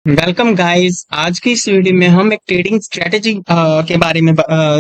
Welcome guys. आज की इस वीडियो में हम एक ट्रेडिंग स्ट्रेटेजी के बारे में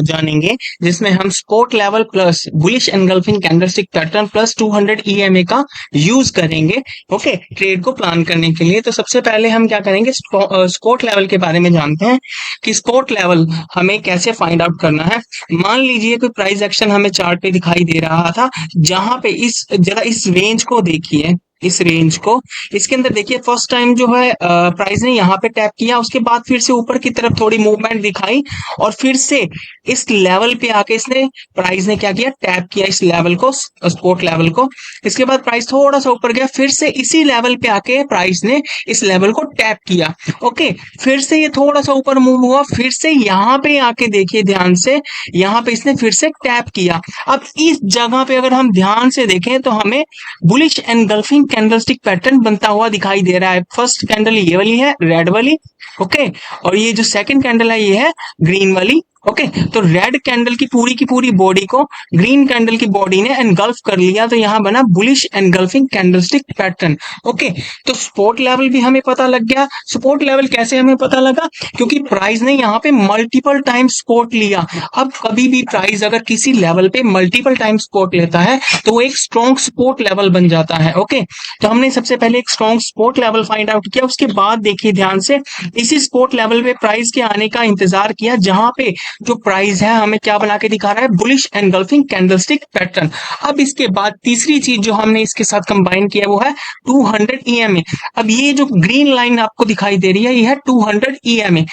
जानेंगे, जिसमें हम sport level plus bullish engulfing candlestick pattern plus 200 EMA का यूज करेंगे। ओके, ट्रेड को प्लान करने के लिए। तो सबसे पहले हम क्या करेंगे, स्पोर्ट लेवल के बारे में जानते हैं कि स्पोर्ट लेवल हमें कैसे फाइंड आउट करना है। मान लीजिए कोई प्राइस एक्शन हमें चार्ट पे दिखाई दे रहा था, जहां पे इस रेंज को देखिए, इस रेंज को, इसके अंदर देखिए फर्स्ट टाइम जो है प्राइस ने यहाँ पे टैप किया, उसके बाद फिर से ऊपर की तरफ थोड़ी मूवमेंट दिखाई और फिर से इस लेवल पे आके इसने प्राइस ने क्या किया, टैप किया इस लेवल को, सपोर्ट लेवल को। इसके बाद प्राइस थोड़ा सा ऊपर गया, फिर से इसी लेवल पे आके प्राइस ने इस लेवल को टैप किया। ओके, फिर से ये थोड़ा सा ऊपर मूव हुआ, फिर से यहाँ पे आके देखिए ध्यान से, यहाँ पे इसने फिर से टैप किया। अब इस जगह पे अगर हम ध्यान से देखें तो हमें बुलिश एनगल्फिंग कैंडलस्टिक पैटर्न बनता हुआ दिखाई दे रहा है। फर्स्ट कैंडल ये वाली है, रेड वाली। ओके, और ये जो सेकंड कैंडल है ये है ग्रीन वाली। ओके, तो रेड कैंडल की पूरी बॉडी को ग्रीन कैंडल की बॉडी ने एनगल्फ कर लिया, तो यहां बना bullish engulfing candlestick pattern. Okay, तो सपोर्ट लेवल भी हमें पता लग गया। सपोर्ट लेवल कैसे हमें पता लगा, क्योंकि प्राइस ने यहाँ पे मल्टीपल टाइम सपोर्ट लिया। अब कभी भी प्राइस अगर किसी लेवल पे मल्टीपल टाइम सपोर्ट लेता है तो वो एक स्ट्रॉन्ग सपोर्ट लेवल बन जाता है। ओके, तो हमने सबसे पहले एक strong support level find out किया। उसके बाद देखिए ध्यान से, इसी सपोर्ट लेवल पे प्राइस के आने का इंतजार किया, जहां पे जो प्राइस है हमें क्या बना के दिखा रहा है, बुलिश एनगल्फिंग कैंडलस्टिक पैटर्न। अब इसके बाद तीसरी चीज जो हमने इसके साथ कंबाइन किया वो है 200 ईएमए। अब ये जो ग्रीन लाइन आपको दिखाई दे रही है ये है 200 ईएमए।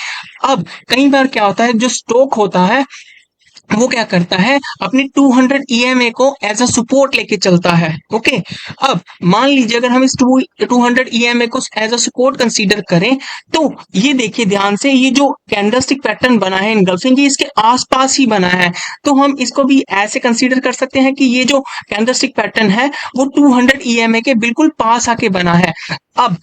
अब कई बार क्या होता है, जो स्टॉक होता है वो क्या करता है, अपनी 200 ईएमए को एज अ सपोर्ट लेके चलता है। ओके, अब मान लीजिए अगर हम इस 200 ईएमए को एज अ सपोर्ट कंसीडर करें, तो ये देखिए ध्यान से, ये जो कैंडलस्टिक पैटर्न बना है एनगल्फिंग, ये इसके आसपास ही बना है। तो हम इसको भी ऐसे कंसीडर कर सकते हैं कि ये जो कैंडलस्टिक पैटर्न है वो 200 ईएमए के बिल्कुल पास आके बना है। अब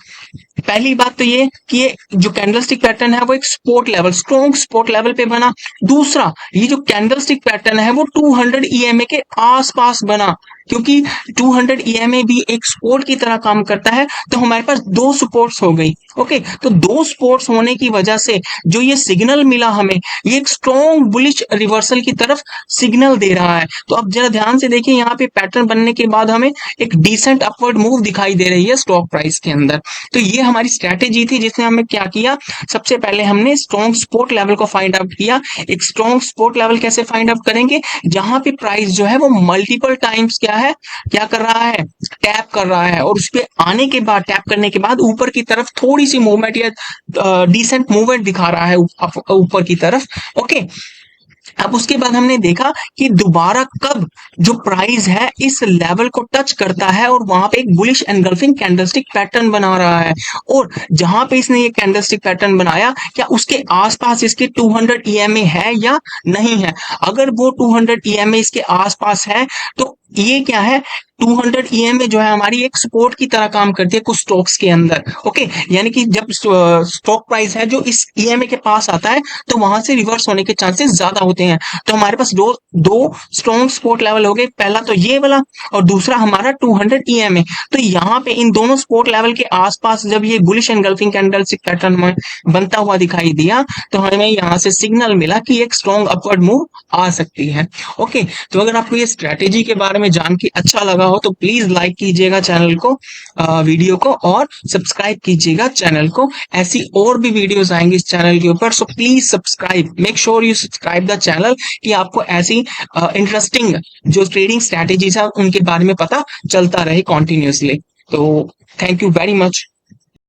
पहली बात तो ये कि ये जो कैंडलस्टिक पैटर्न है वो एक support level, strong support level पे बना। दूसरा, ये जो कैंडलस्टिक पैटर्न है वो 200 ईएमए के आसपास बना, क्योंकि 200 ईएमए भी एक सपोर्ट की तरह काम करता है। तो हमारे पास दो सपोर्ट्स हो गई। ओके, तो दो सपोर्ट्स होने की वजह से जो ये सिग्नल मिला हमें, ये एक स्ट्रॉन्ग बुलिश रिवर्सल की तरफ सिग्नल दे रहा है। तो अब जरा ध्यान से देखिए, यहाँ पे पैटर्न बनने के बाद हमें एक डिसेंट अपवर्ड मूव दिखाई दे रही है स्टॉक प्राइस के अंदर। तो ये हमारी स्ट्रैटेजी थी, जिसने हमें क्या किया, सबसे पहले हमने स्ट्रॉन्ग सपोर्ट लेवल को फाइंड आउट किया। एक स्ट्रॉन्ग सपोर्ट लेवल कैसे फाइंड आउट करेंगे, जहां पे प्राइस जो है वो मल्टीपल टाइम्स क्या कर रहा है, टैप कर रहा है, और उस पे आने के बाद, टैप करने के बाद ऊपर की तरफ थोड़ी सी मूवमेंट या डिसेंट मूवमेंट दिखा रहा है ऊपर की तरफ। ओके, अब उसके बाद हमने देखा कि दोबारा कब जो प्राइस है इस लेवल को टच करता है और वहां पे एक बुलिश एनगल्फिंग कैंडलस्टिक पैटर्न बना रहा है, और जहां पे इसने ये कैंडलस्टिक पैटर्न बनाया, क्या उसके आसपास इसके 200 ईएमए है या नहीं है। अगर वो 200 ईएमए इसके आसपास है तो ये क्या है, 200 ईएमए जो है हमारी एक सपोर्ट की तरह काम करती है कुछ स्टॉक्स के अंदर। ओके, यानी कि जब स्टॉक प्राइस है जो इस ईएमए के पास आता है तो वहां से रिवर्स होने के चांसेस ज्यादा होते हैं। तो हमारे पास दो स्ट्रॉन्ग सपोर्ट लेवल हो गए, पहला तो ये वाला और दूसरा हमारा 200 ईएमए। तो यहाँ पे इन दोनों सपोर्ट लेवल के आसपास जब ये बुलिश एनगल्फिंग कैंडलस्टिक पैटर्न में बनता हुआ दिखाई दिया, तो हमें यहाँ से सिग्नल मिला कि एक स्ट्रॉन्ग अपवर्ड मूव आ सकती है। ओके, तो अगर आपको ये स्ट्रेटेजी के बारे में जान के अच्छा लगा हो तो प्लीज लाइक कीजिएगा चैनल को, वीडियो को, और सब्सक्राइब कीजिएगा चैनल को। ऐसी और भी वीडियोस आएंगी इस चैनल के ऊपर, so please subscribe, make sure you subscribe the channel, कि आपको ऐसी इंटरेस्टिंग जो ट्रेडिंग स्ट्रेटेजीज है उनके बारे में पता चलता रहे कॉन्टिन्यूसली। तो थैंक यू वेरी मच।